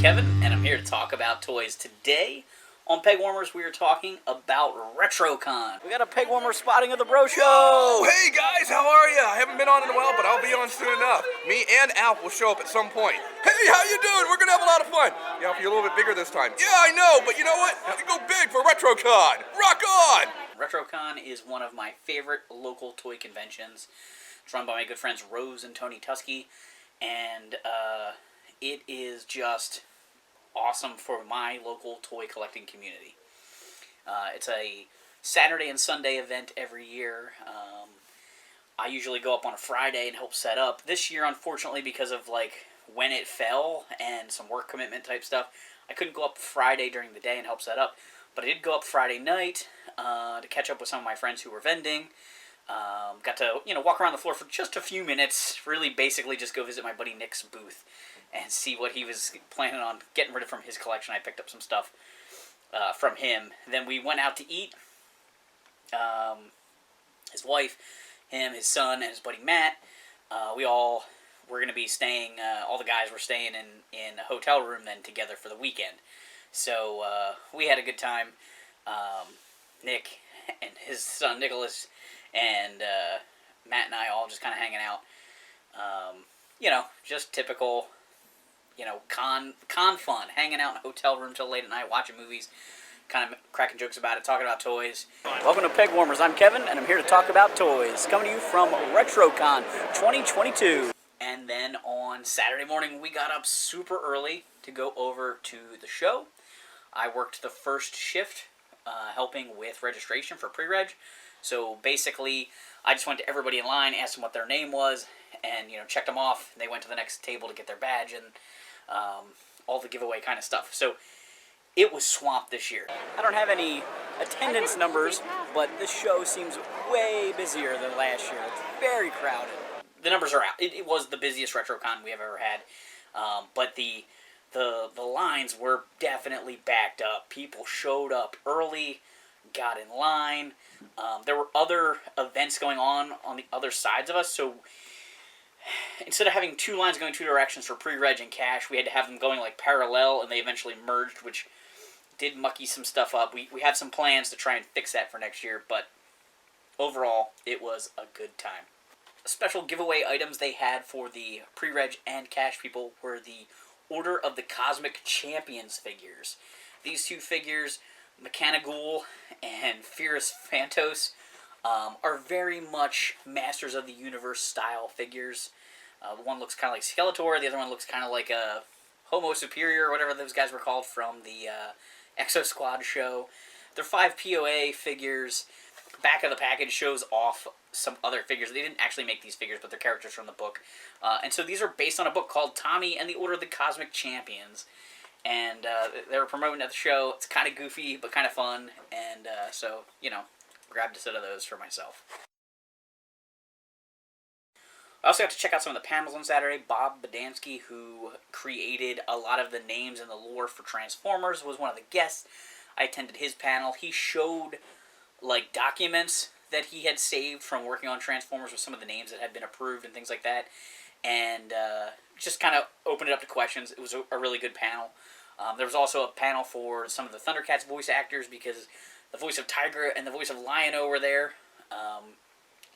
Kevin, and I'm here to talk about toys. Today on Pegwarmers, we are talking about Retrocon. We got a Pegwarmer spotting of the Bro Show! Whoa! Hey guys, how are ya? I haven't been on in a while, but I'll be on soon enough. Me and Alp will show up at some point. Hey, how you doing? We're gonna have a lot of fun. Yeah, Alp, you're a little bit bigger this time. Yeah, I know, but you know what? We go big for Retrocon! Rock on! Retrocon is one of my favorite local toy conventions. It's run by my good friends Rose and Tony Tusky, and it is just awesome for my local toy collecting community. It's a Saturday and Sunday event every year. I usually go up on a Friday and help set up. This year, unfortunately, because of when it fell and some work commitment type stuff, I couldn't go up Friday during the day and help set up. But I did go up Friday night to catch up with some of my friends who were vending. Got to walk around the floor for just a few minutes. Really, basically, just go visit my buddy Nick's booth and see what he was planning on getting rid of from his collection. I picked up some stuff from him. Then we went out to eat. His wife, him, his son, and his buddy Matt. We all were going to be staying. All the guys were staying in a hotel room then together for the weekend. So we had a good time. Nick and his son Nicholas and Matt and I all just kind of hanging out. Just typical, con fun. Hanging out in a hotel room till late at night, watching movies, kind of cracking jokes about it, talking about toys. Welcome to Pegwarmers. I'm Kevin, and I'm here to talk about toys. Coming to you from Retrocon 2022. And then on Saturday morning, we got up super early to go over to the show. I worked the first shift, helping with registration for pre-reg. So basically, I just went to everybody in line, asked them what their name was, and checked them off. They went to the next table to get their badge and all the giveaway kind of stuff. So it was swamped this year. I don't have any attendance numbers, but this show seems way busier than last year. It's very crowded. The numbers are out. It was the busiest Retrocon we have ever had, but the lines were definitely backed up. People showed up early, got in line. There were other events going on the other sides of us, so instead of having two lines going two directions for pre-reg and cash, we had to have them going parallel, and they eventually merged, which did mucky some stuff up. We have some plans to try and fix that for next year, but overall, it was a good time. Special giveaway items they had for the pre-reg and cash people were the Order of the Cosmic Champions figures. These two figures, Mechanigoul and Fierce Phantos, are very much Masters of the Universe style figures. The one looks kind of like Skeletor, the other one looks kind of like a Homo Superior, or whatever those guys were called from the Exo Squad show. They're 5 POA figures. Back of the package shows off some other figures. They didn't actually make these figures, but they're characters from the book. And so these are based on a book called Tommy and the Order of the Cosmic Champions. And they were promoting at the show. It's kind of goofy, but kind of fun. And so, grabbed a set of those for myself. I also got to check out some of the panels on Saturday. Bob Badansky, who created a lot of the names and the lore for Transformers, was one of the guests. I attended his panel. He showed documents that he had saved from working on Transformers with some of the names that had been approved and things like that, and just kind of opened it up to questions. It was a really good panel. There was also a panel for some of the Thundercats voice actors, because the voice of Tigra and the voice of Lion-O were there.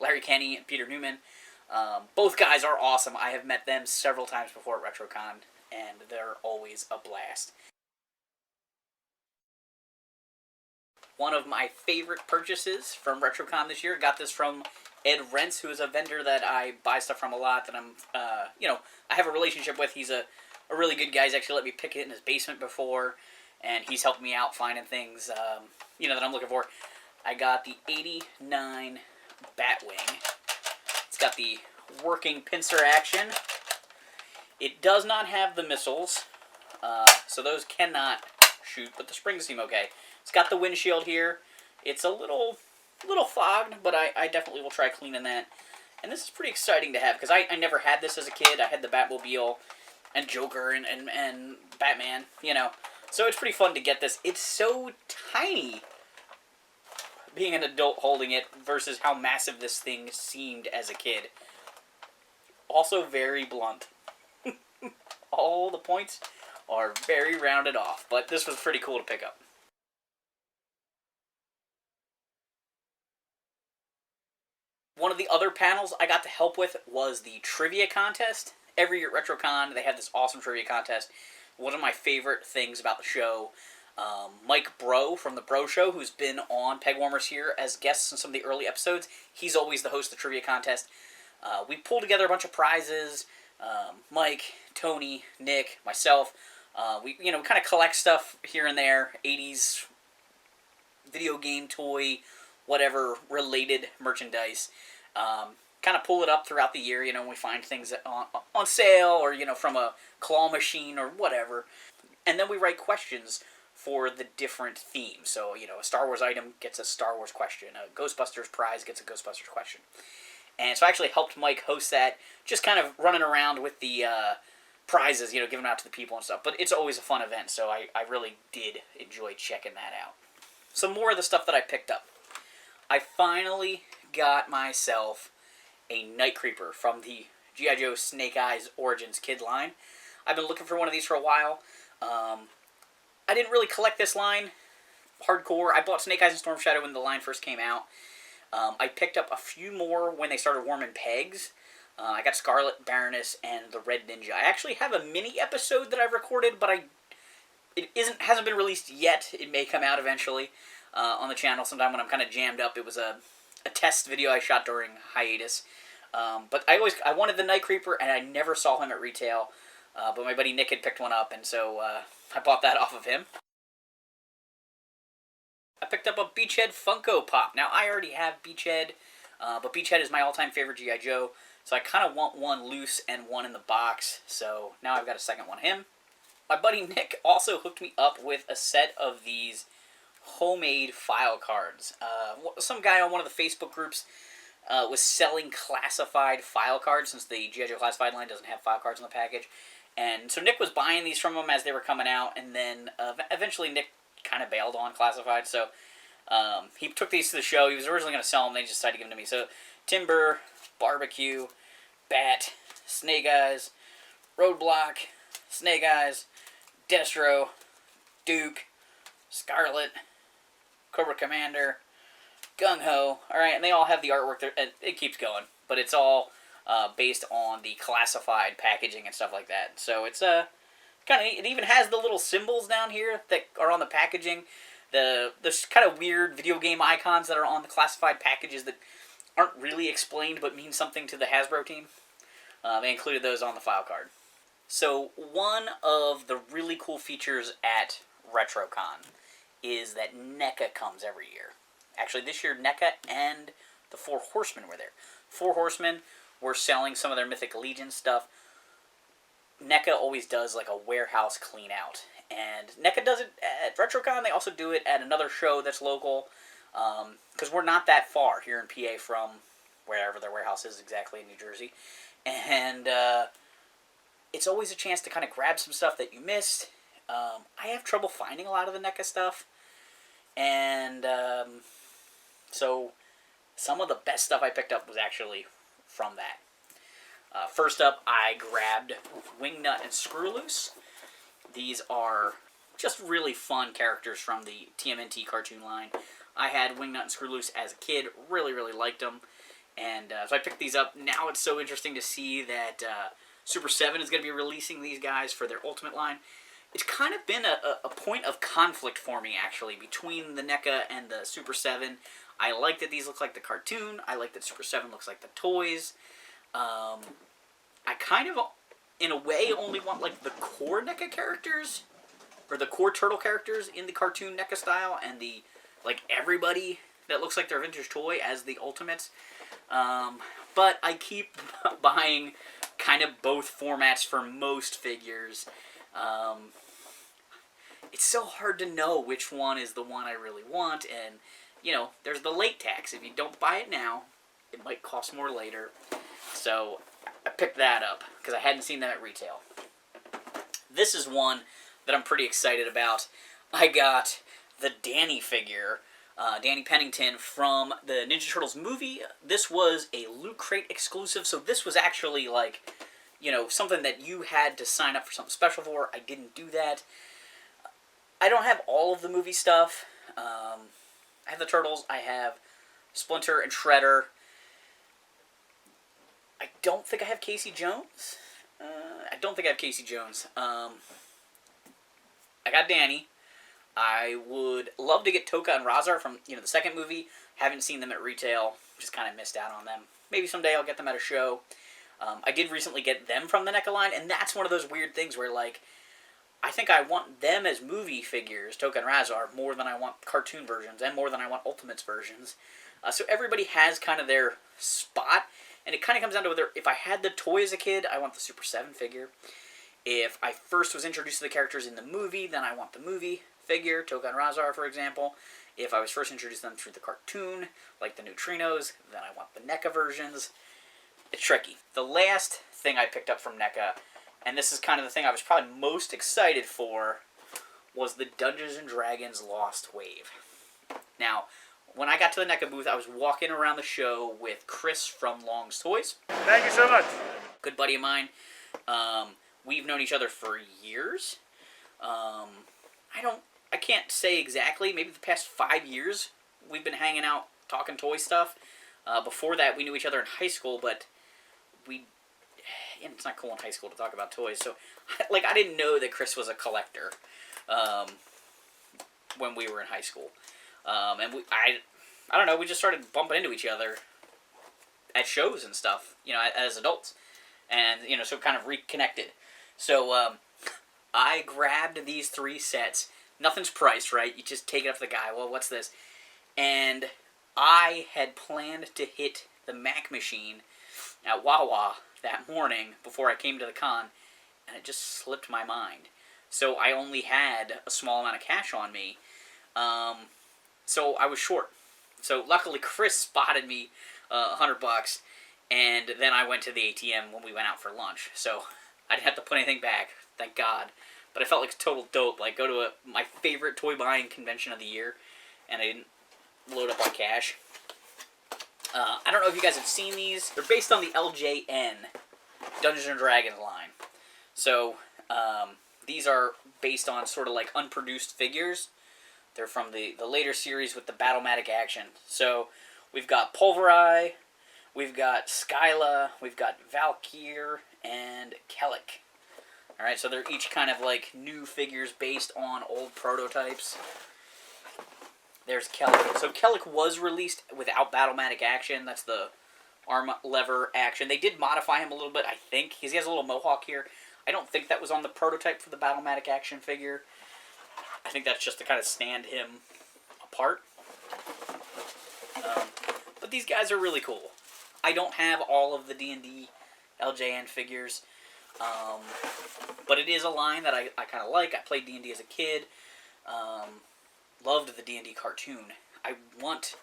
Larry Kenney and Peter Newman. Both guys are awesome. I have met them several times before at Retrocon, and they're always a blast. One of my favorite purchases from Retrocon this year, got this from Ed Rentz, who is a vendor that I buy stuff from a lot, that I'm, I have a relationship with. He's a really good guy. He's actually let me pick it in his basement before, and he's helped me out finding things, that I'm looking for. I got the 89 Batwing. It's got the working pincer action. It does not have the missiles, so those cannot shoot, but the springs seem okay. It's got the windshield here. It's a little fogged, but I definitely will try cleaning that. And this is pretty exciting to have, because I never had this as a kid. I had the Batmobile and Joker and Batman, So it's pretty fun to get this. It's so tiny, being an adult holding it, versus how massive this thing seemed as a kid. Also very blunt. All the points are very rounded off. But this was pretty cool to pick up. One of the other panels I got to help with was the trivia contest. Every year at Retrocon, they have this awesome trivia contest. One of my favorite things about the show, Mike Bro from the Bro Show, who's been on Pegwarmers here as guests in some of the early episodes, he's always the host of the trivia contest. We pulled together a bunch of prizes. Mike, Tony, Nick, myself. We kind of collect stuff here and there, 80s video game, toy, whatever related merchandise. Kind of pull it up throughout the year, when we find things on sale or, from a claw machine or whatever. And then we write questions for the different themes. So, a Star Wars item gets a Star Wars question. A Ghostbusters prize gets a Ghostbusters question. And so I actually helped Mike host that, just kind of running around with the prizes, giving out to the people and stuff. But it's always a fun event, so I really did enjoy checking that out. Some more of the stuff that I picked up. I finally got myself a Night Creeper from the G.I. Joe Snake Eyes Origins Kid line. I've been looking for one of these for a while. I didn't really collect this line hardcore. I bought Snake Eyes and Storm Shadow when the line first came out. I picked up a few more when they started warming pegs. I got Scarlet Baroness and the Red Ninja. I actually have a mini episode that I've recorded, but it hasn't been released yet. It may come out eventually on the channel sometime when I'm kind of jammed up. It was a test video I shot during hiatus. But I wanted the Night Creeper, and I never saw him at retail. But my buddy Nick had picked one up, and so I bought that off of him. I picked up a Beachhead Funko Pop. Now, I already have Beachhead, but Beachhead is my all-time favorite G.I. Joe, so I kind of want one loose and one in the box, so now I've got a second one of him. My buddy Nick also hooked me up with a set of these homemade file cards. Some guy on one of the Facebook groups was selling classified file cards, since the G.I. Joe Classified line doesn't have file cards in the package. And so Nick was buying these from him as they were coming out, and then eventually Nick kind of bailed on classified, so he took these to the show. He was originally going to sell them, they just decided to give them to me. So Timber, Barbecue, Bat, Snake Eyes, Roadblock, Snake Eyes, Destro, Duke, Scarlet, Cobra Commander, Gung Ho. Alright, and they all have the artwork there, and it keeps going, but it's all based on the classified packaging and stuff like that. So it's kind of, it even has the little symbols down here that are on the packaging. The kind of weird video game icons that are on the classified packages that aren't really explained but mean something to the Hasbro team. They included those on the file card. So one of the really cool features at Retrocon is that NECA comes every year. Actually, this year NECA and the Four Horsemen were there. Four Horsemen were selling some of their Mythic Legion stuff. NECA always does like a warehouse clean out, and NECA does it at Retrocon. They also do it at another show that's local, because we're not that far here in PA from wherever their warehouse is exactly in New Jersey, and it's always a chance to kind of grab some stuff that you missed. I have trouble finding a lot of the NECA stuff, and so some of the best stuff I picked up was actually from that. First up, I grabbed Wingnut and Screwloose. These are just really fun characters from the TMNT cartoon line. I had Wingnut and Screwloose as a kid, really, really liked them. And so I picked these up. Now it's so interesting to see that Super 7 is going to be releasing these guys for their Ultimate line. It's kind of been a point of conflict for me, actually, between the NECA and the Super 7. I like that these look like the cartoon. I like that Super 7 looks like the toys. I kind of, in a way, only want like the core NECA characters, or the core turtle characters in the cartoon NECA style, and the like everybody that looks like their vintage toy as the Ultimates. But I keep buying kind of both formats for most figures. It's so hard to know which one is the one I really want, and there's the late tax. If you don't buy it now, it might cost more later. So I picked that up because I hadn't seen them at retail. This is one that I'm pretty excited about. I got the Danny figure, Danny Pennington, from the Ninja Turtles movie. This was a Loot Crate exclusive, so this was actually like something that you had to sign up for something special for. I didn't do that. I don't have all of the movie stuff. I have the Turtles. I have Splinter and Shredder. I don't think I have Casey Jones. I got Danny. I would love to get Toka and Razar from the second movie. Haven't seen them at retail. Just kind of missed out on them. Maybe someday I'll get them at a show. I did recently get them from the NECA line, and that's one of those weird things where, like, I think I want them as movie figures, Toka and Razar, more than I want cartoon versions, and more than I want Ultimates versions. So everybody has kind of their spot, and it kind of comes down to whether, if I had the toy as a kid, I want the Super 7 figure. If I first was introduced to the characters in the movie, then I want the movie figure, Toka and Razar, for example. If I was first introduced to them through the cartoon, like the Neutrinos, then I want the NECA versions. It's tricky. The last thing I picked up from NECA, and this is kind of the thing I was probably most excited for, was the Dungeons & Dragons Lost Wave. Now, when I got to the NECA booth, I was walking around the show with Chris from Long's Toys. Thank you so much. Good buddy of mine. We've known each other for years. I can't say exactly. Maybe the past 5 years we've been hanging out, talking toy stuff. Before that, we knew each other in high school, but it's not cool in high school to talk about toys. So, I didn't know that Chris was a collector when we were in high school. And I don't know, we just started bumping into each other at shows and stuff, as adults. And, so kind of reconnected. So, I grabbed these 3 sets. Nothing's priced, right? You just take it off the guy. Well, what's this? And I had planned to hit the Mac machine at Wawa that morning before I came to the con, and it just slipped my mind. So I only had a small amount of cash on me. So I was short. So luckily Chris spotted me $100, and then I went to the ATM when we went out for lunch. So I didn't have to put anything back, thank God. But I felt like a total dope. Like, go to my favorite toy buying convention of the year, and I didn't load up on cash. I don't know if you guys have seen these. They're based on the LJN Dungeons & Dragons line. So, these are based on sort of like unproduced figures. They're from the later series with the Battlematic action. So, we've got Pulveri, we've got Skyla, we've got Valkyr, and Kellic. Alright, so they're each kind of like new figures based on old prototypes. There's Kellic. So Kellic was released without Battlematic action. That's the arm lever action. They did modify him a little bit, I think. He has a little mohawk here. I don't think that was on the prototype for the Battlematic action figure. I think that's just to kind of stand him apart. But these guys are really cool. I don't have all of the D&D LJN figures. But it is a line that I kind of like. I played D&D as a kid. Loved the D&D cartoon. I want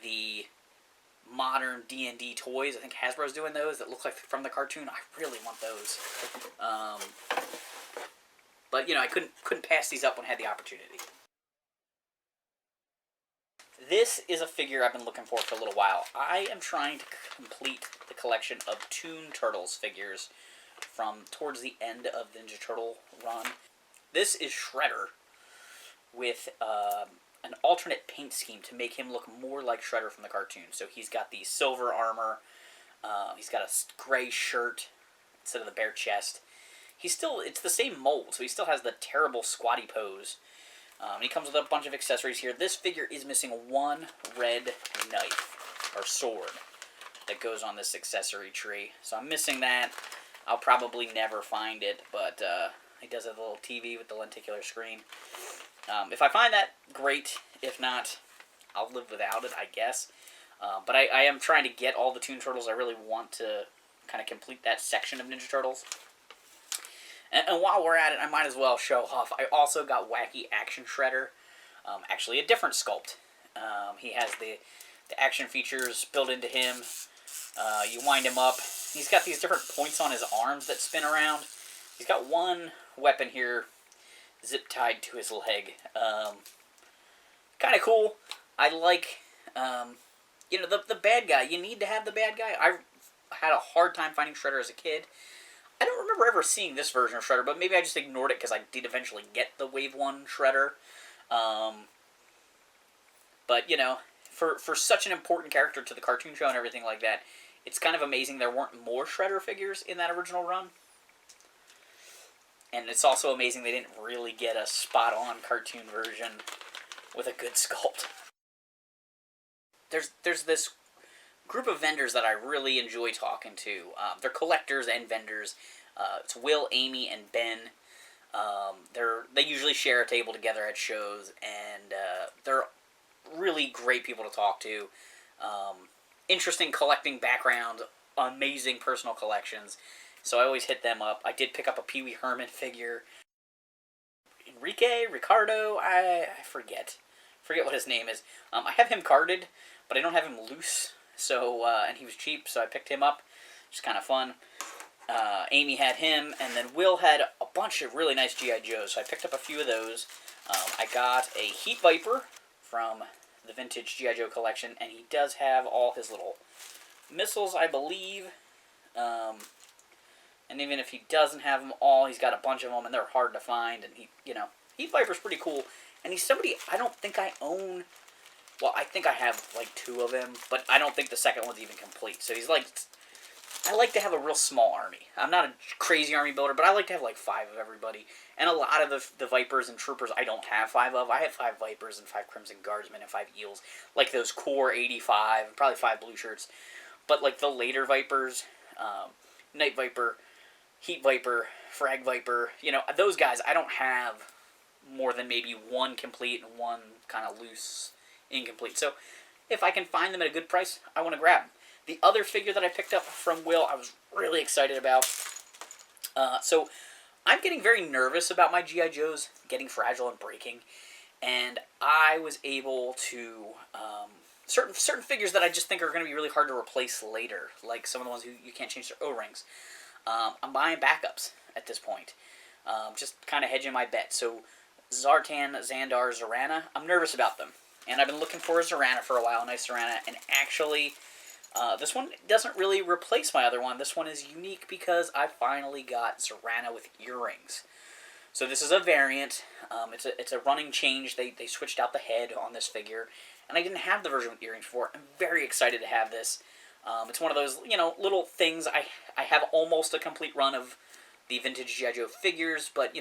the modern D&D toys. I think Hasbro's doing those that look like from the cartoon. I really want those. But I couldn't pass these up when I had the opportunity. This is a figure I've been looking for a little while. I am trying to complete the collection of Toon Turtles figures from towards the end of the Ninja Turtle run. This is Shredder with an alternate paint scheme to make him look more like Shredder from the cartoon. So he's got the silver armor, he's got a gray shirt instead of the bare chest. It's the same mold, so he still has the terrible squatty pose. He comes with a bunch of accessories here. This figure is missing one red knife, or sword, that goes on this accessory tree. So I'm missing that. I'll probably never find it, but he does have a little TV with the lenticular screen. If I find that, great. If not, I'll live without it, I guess. But I am trying to get all the Toon Turtles. I really want to kind of complete that section of Ninja Turtles. And while we're at it, I might as well show off. I also got Wacky Action Shredder. Actually, a different sculpt. He has the action features built into him. You wind him up. He's got these different points on his arms that spin around. He's got one weapon here zip-tied to his leg. Kind of cool. I like, the bad guy. You need to have the bad guy. I had a hard time finding Shredder as a kid. I don't remember ever seeing this version of Shredder, but maybe I just ignored it because I did eventually get the Wave 1 Shredder. But, you know, for such an important character to the cartoon show and everything like that, it's kind of amazing there weren't more Shredder figures in that original run. And it's also amazing they didn't really get a spot-on cartoon version with a good sculpt. There's this group of vendors that I really enjoy talking to. They're collectors and vendors. It's Will, Amy, and Ben. They usually share a table together at shows, and they're really great people to talk to. Interesting collecting background, amazing personal collections. So I always hit them up. I did pick up a Pee Wee Herman figure. Ricardo, I forget what his name is. I have him carded, but I don't have him loose. So and he was cheap, so I picked him up. It's kind of fun. Amy had him, and then Will had a bunch of really nice G.I. Joes, so I picked up a few of those. I got a Heat Viper from the vintage G.I. Joe collection, and he does have all his little missiles, I believe. And even if he doesn't have them all, he's got a bunch of them, and they're hard to find. And Heat Viper's pretty cool. And he's somebody I don't think I own. Well, I think I have like 2 of him, but I don't think the second one's even complete. So he's like, I like to have a real small army. I'm not a crazy army builder, but I like to have like 5 of everybody. And a lot of the Vipers and Troopers I don't have 5 of. I have 5 Vipers and 5 Crimson Guardsmen and 5 Eels. Like those core 85, probably 5 Blue Shirts. But like the later Vipers, Night Viper, Heat Viper, Frag Viper, those guys, I don't have more than maybe 1 complete and 1 kind of loose incomplete. So if I can find them at a good price, I want to grab them. The other figure that I picked up from Will, I was really excited about. So I'm getting very nervous about my G.I. Joes getting fragile and breaking. And I was able to... certain figures that I just think are going to be really hard to replace later. Like some of the ones who you can't change their O-rings. I'm buying backups at this point. Just kind of hedging my bet. So Zartan, Xandar, Zorana, I'm nervous about them. And I've been looking for a Zorana for a while, a nice Zorana. And actually, this one doesn't really replace my other one. This one is unique because I finally got Zorana with earrings. So this is a variant. It's a running change. They switched out the head on this figure. And I didn't have the version with earrings before. I'm very excited to have this. It's one of those, little things. I have almost a complete run of the vintage G.I. Joe figures, but,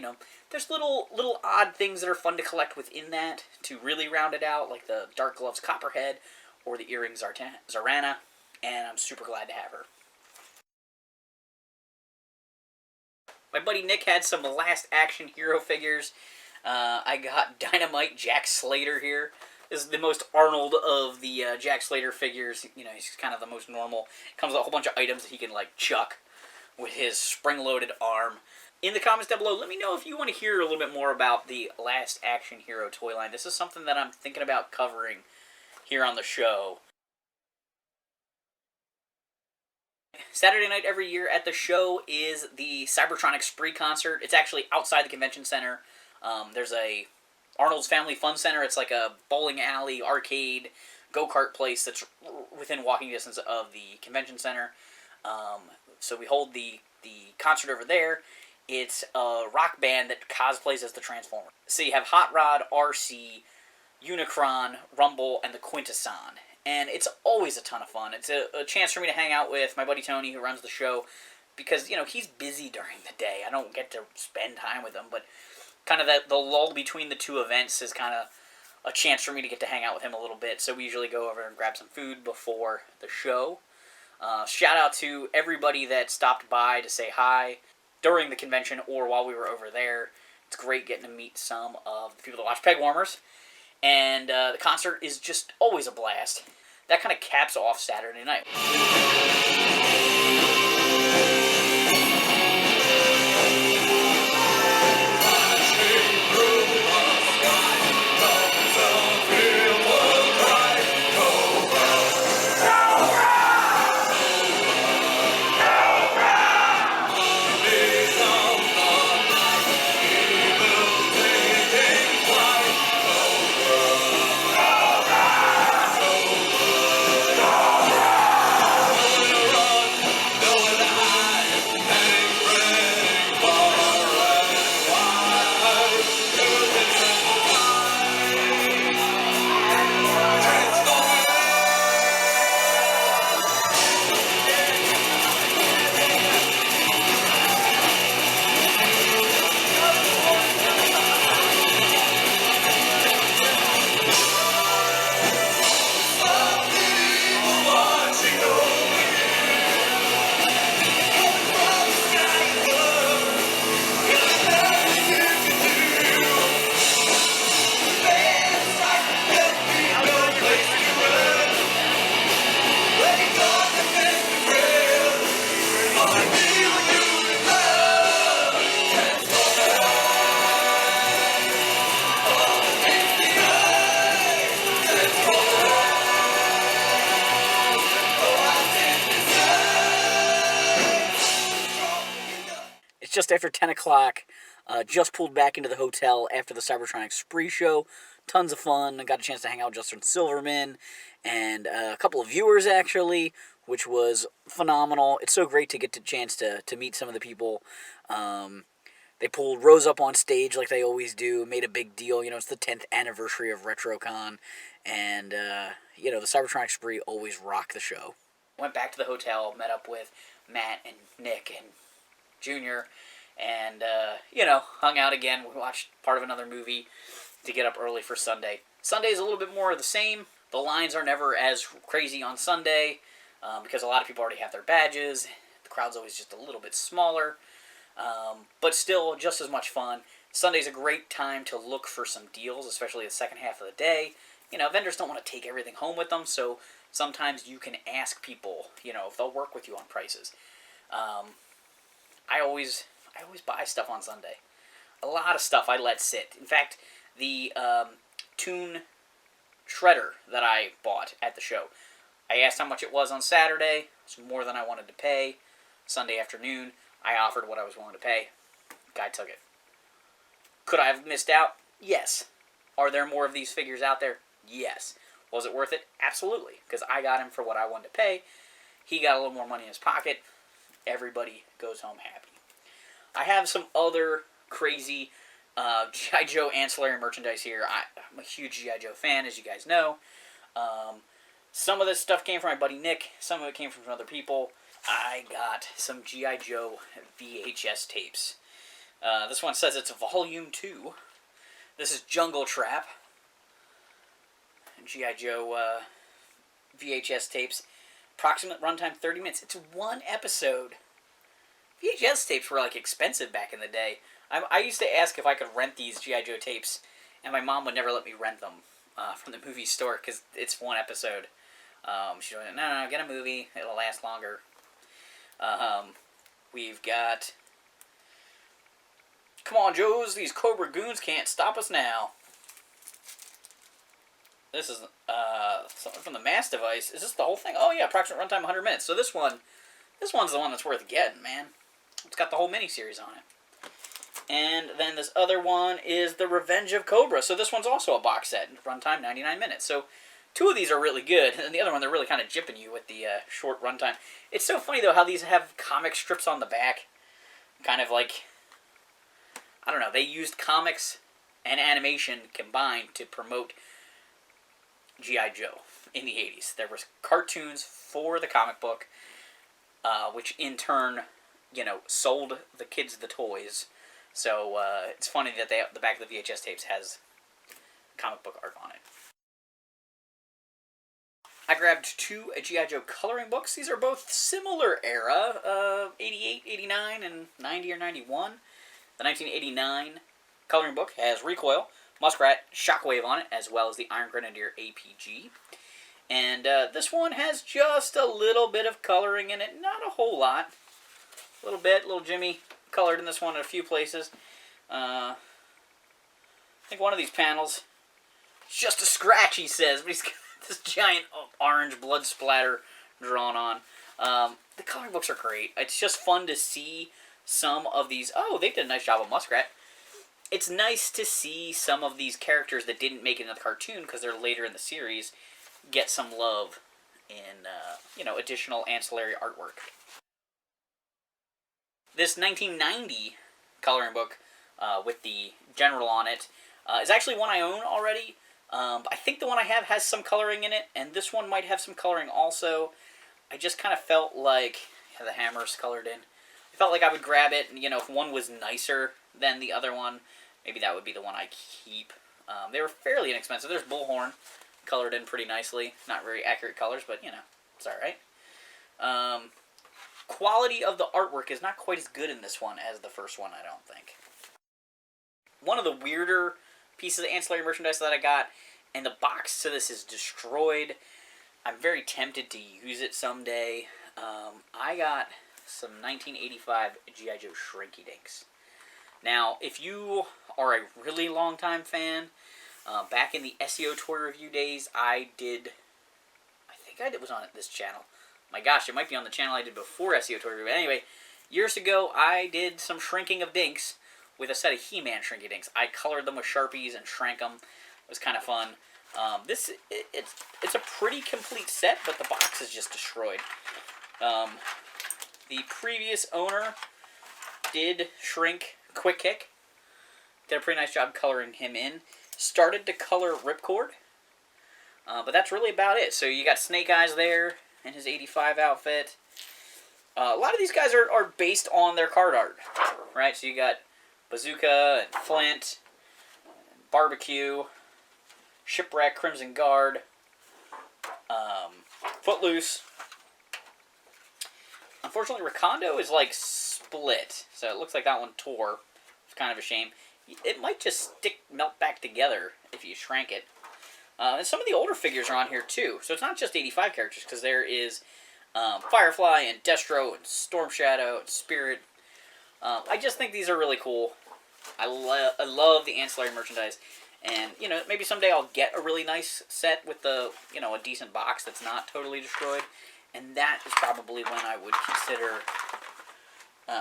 there's little odd things that are fun to collect within that to really round it out, like the Dark Gloves Copperhead or the earrings Zorana, and I'm super glad to have her. My buddy Nick had some Last Action Hero figures. I got Dynamite Jack Slater here. This is the most Arnold of the Jack Slater figures. He's kind of the most normal. Comes with a whole bunch of items that he can, chuck with his spring-loaded arm. In the comments down below, let me know if you want to hear a little bit more about the Last Action Hero toy line. This is something that I'm thinking about covering here on the show. Saturday night every year at the show is the Cybertronic Spree concert. It's actually outside the convention center. There's a Arnold's Family Fun Center. It's like a bowling alley, arcade, go-kart place that's within walking distance of the convention center. So we hold the concert over there. It's a rock band that cosplays as the Transformers. So you have Hot Rod, RC, Unicron, Rumble, and the Quintesson. And it's always a ton of fun. It's a chance for me to hang out with my buddy Tony, who runs the show, because, he's busy during the day. I don't get to spend time with him, but kind of the lull between the 2 events is kind of a chance for me to get to hang out with him a little bit. So we usually go over and grab some food before the show. Shout out to everybody that stopped by to say hi during the convention or while we were over there. It's great getting to meet some of the people that watch Pegwarmers. And the concert is just always a blast. That kind of caps off Saturday night. just after 10 o'clock. Just pulled back into the hotel after the Cybertronic Spree show. Tons of fun. I got a chance to hang out with Justin Silverman and a couple of viewers, actually, which was phenomenal. It's so great to get the chance to meet some of the people. They pulled Rose up on stage like they always do, made a big deal. It's the 10th anniversary of Retrocon, and, the Cybertronic Spree always rock the show. Went back to the hotel, met up with Matt and Nick and Junior, and, hung out again. We watched part of another movie to get up early for Sunday. Sunday's a little bit more of the same. The lines are never as crazy on Sunday because a lot of people already have their badges. The crowd's always just a little bit smaller, but still just as much fun. Sunday's a great time to look for some deals, especially the second half of the day. Vendors don't want to take everything home with them, so sometimes you can ask people, if they'll work with you on prices. I always buy stuff on Sunday. A lot of stuff I let sit. In fact, the Toon Shredder that I bought at the show, I asked how much it was on Saturday. It was more than I wanted to pay. Sunday afternoon, I offered what I was willing to pay. Guy took it. Could I have missed out? Yes. Are there more of these figures out there? Yes. Was it worth it? Absolutely, because I got him for what I wanted to pay. He got a little more money in his pocket. Everybody goes home happy. I have some other crazy G.I. Joe ancillary merchandise here. I'm a huge G.I. Joe fan, as you guys know. Some of this stuff came from my buddy Nick. Some of it came from other people. I got some G.I. Joe VHS tapes. This one says it's Volume 2. This is Jungle Trap. G.I. Joe VHS tapes. Approximate runtime 30 minutes. It's one episode. VHS tapes were expensive back in the day. I used to ask if I could rent these G.I. Joe tapes, and my mom would never let me rent them from the movie store because it's one episode. She was like, no, get a movie. It'll last longer. We've got... Come on, Joes. These Cobra Goons can't stop us now. This is something from the Mass Device. Is this the whole thing? Oh, yeah, approximate runtime 100 minutes. So this one's the one that's worth getting, man. It's got the whole miniseries on it. And then this other one is The Revenge of Cobra. So this one's also a box set. Runtime 99 minutes. So two of these are really good. And the other one, they're really kind of jipping you with the short runtime. It's so funny, though, how these have comic strips on the back. Kind of like... I don't know. They used comics and animation combined to promote G.I. Joe in the 80s. There was cartoons for the comic book, which in turn, sold the kids the toys. So it's funny that the back of the VHS tapes has comic book art on it. I grabbed two G.I. Joe coloring books. These are both similar era, 88, 89, and 90 or 91. The 1989 coloring book has Recoil, Muskrat, Shockwave on it, as well as the Iron Grenadier APG. And this one has just a little bit of coloring in it. Not a whole lot. A little bit. Little Jimmy colored in this one in a few places. I think one of these panels is just a scratch, he says. But he's got this giant orange blood splatter drawn on. The coloring books are great. It's just fun to see some of these... Oh, they did a nice job of Muskrat. It's nice to see some of these characters that didn't make it into the cartoon because they're later in the series get some love in, additional ancillary artwork. This 1990 coloring book with the General on it is actually one I own already. I think the one I have has some coloring in it, and this one might have some coloring also. I just kind of felt like... Yeah, the hammer's colored in. I felt like I would grab it, and, if one was nicer than the other one, maybe that would be the one I keep. They were fairly inexpensive. There's Bullhorn, colored in pretty nicely. Not very accurate colors, but, it's alright. Quality of the artwork is not quite as good in this one as the first one, I don't think. One of the weirder pieces of ancillary merchandise that I got, and the box to this is destroyed. I'm very tempted to use it someday. I got some 1985 G.I. Joe Shrinky Dinks. Now, if you are a really long-time fan, back in the SEO Toy Review days, I think I was on this channel. My gosh, it might be on the channel I did before SEO Toy Review. Anyway, Years ago, I did some shrinking of dinks with a set of He-Man shrinky dinks. I colored them with Sharpies and shrank them. It was kind of fun. It's a pretty complete set, but the box is just destroyed. The previous owner did shrink Quick Kick. Did a pretty nice job coloring him in. Started to color Ripcord. But that's really about it. So you got Snake Eyes there in his 85 outfit. A lot of these guys are based on their card art, right? So you got Bazooka and Flint, and Barbecue, Shipwreck, Crimson Guard, Footloose. Unfortunately, Recondo is like split, so it looks like that one tore. It's kind of a shame. It might just melt back together if you shrank it. And some of the older figures are on here too, so it's not just 85 characters, because there is Firefly and Destro and Storm Shadow and Spirit. I just think these are really cool. I love the ancillary merchandise. And, you know, maybe someday I'll get a really nice set with a decent box that's not totally destroyed. And that is probably when I would consider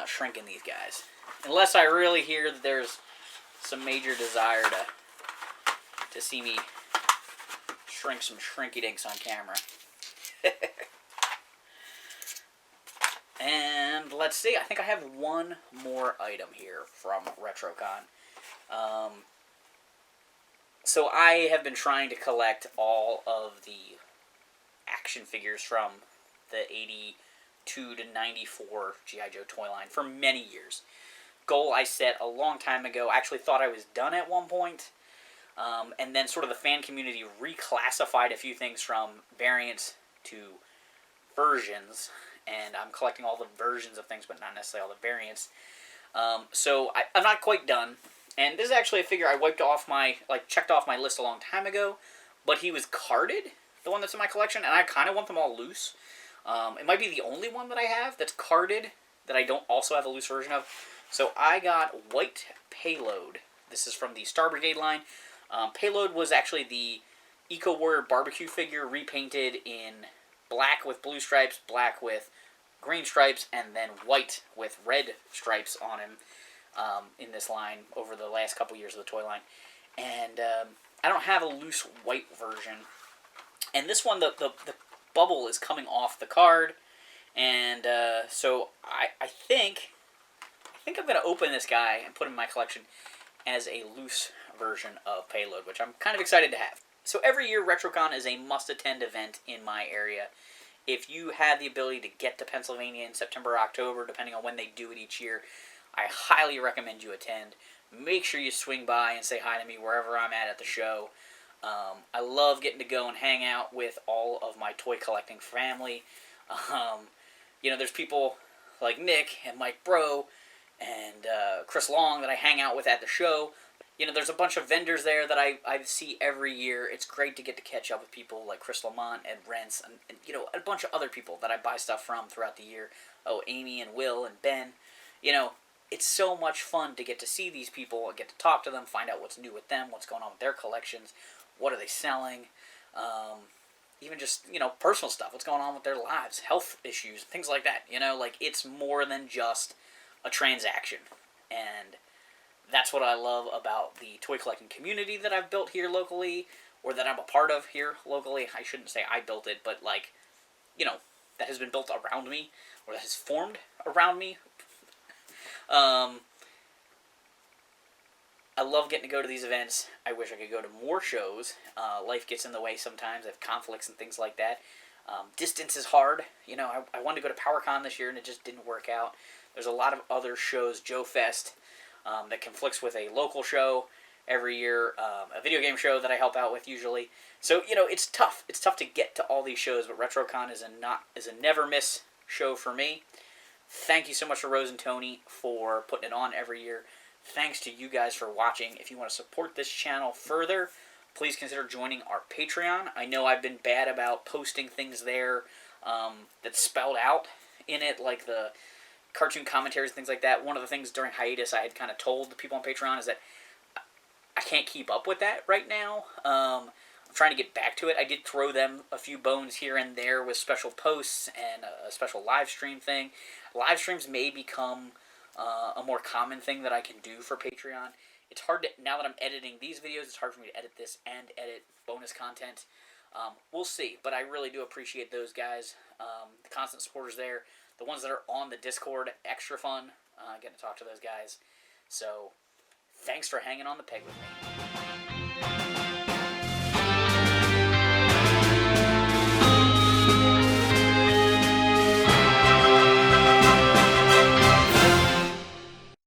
shrinking these guys. Unless I really hear that there's some major desire to see me shrink some shrinky dinks on camera. And let's see, I think I have one more item here from Retrocon. So I have been trying to collect all of the action figures from the 82 to 94 G.I. Joe toy line for many years. Goal I set a long time ago. I actually thought I was done at one point. And then sort of the fan community reclassified a few things from variants to versions. And I'm collecting all the versions of things, but not necessarily all the variants. So I'm not quite done. And this is actually a figure I checked off my list a long time ago. But he was carded, the one that's in my collection, and I kind of want them all loose. It might be the only one that I have that's carded that I don't also have a loose version of. So I got White Payload. This is from the Star Brigade line. Payload was actually the Eco Warrior Barbecue figure repainted in black with blue stripes, black with green stripes, and then white with red stripes on him in this line over the last couple years of the toy line. And I don't have a loose white version. And this one, the bubble is coming off the card. And so I think I'm going to open this guy and put him in my collection as a loose version of Payload, which I'm kind of excited to have. So every year, Retrocon is a must-attend event in my area. If you have the ability to get to Pennsylvania in September or October, depending on when they do it each year, I highly recommend you attend. Make sure you swing by and say hi to me wherever I'm at the show. I love getting to go and hang out with all of my toy collecting family. There's people like Nick and Mike Bro and Chris Long that I hang out with at the show. There's a bunch of vendors there that I see every year. It's great to get to catch up with people like Chris Lamont and Rents and a bunch of other people that I buy stuff from throughout the year. Oh, Amy and Will and Ben. It's so much fun to get to see these people and get to talk to them, find out what's new with them, what's going on with their collections, what are they selling, even just, personal stuff, what's going on with their lives, health issues, things like that. It's more than just a transaction. And that's what I love about the toy collecting community that I've built here locally, or that I'm a part of here locally. I shouldn't say I built it, but that has been built around me, or that has formed around me. I love getting to go to these events. I wish I could go to more shows. Life gets in the way sometimes. I have conflicts and things like that. Distance is hard. I wanted to go to PowerCon this year and it just didn't work out. There's a lot of other shows, Joe Fest, that conflicts with a local show every year, a video game show that I help out with usually. So, it's tough. It's tough to get to all these shows, but Retrocon is a never-miss show for me. Thank you so much to Rose and Tony for putting it on every year. Thanks to you guys for watching. If you want to support this channel further, please consider joining our Patreon. I know I've been bad about posting things there that's spelled out in it, like the cartoon commentaries and things like that. One of the things during hiatus I had kind of told the people on Patreon is that I can't keep up with that right now. I'm trying to get back to it. I did throw them a few bones here and there with special posts and a special live stream thing. Live streams may become a more common thing that I can do for Patreon. It's hard to, now that I'm editing these videos, it's hard for me to edit this and edit bonus content. We'll see, but I really do appreciate those guys, the constant supporters there, the ones that are on the Discord, extra fun, getting to talk to those guys. So, thanks for hanging on the peg with me.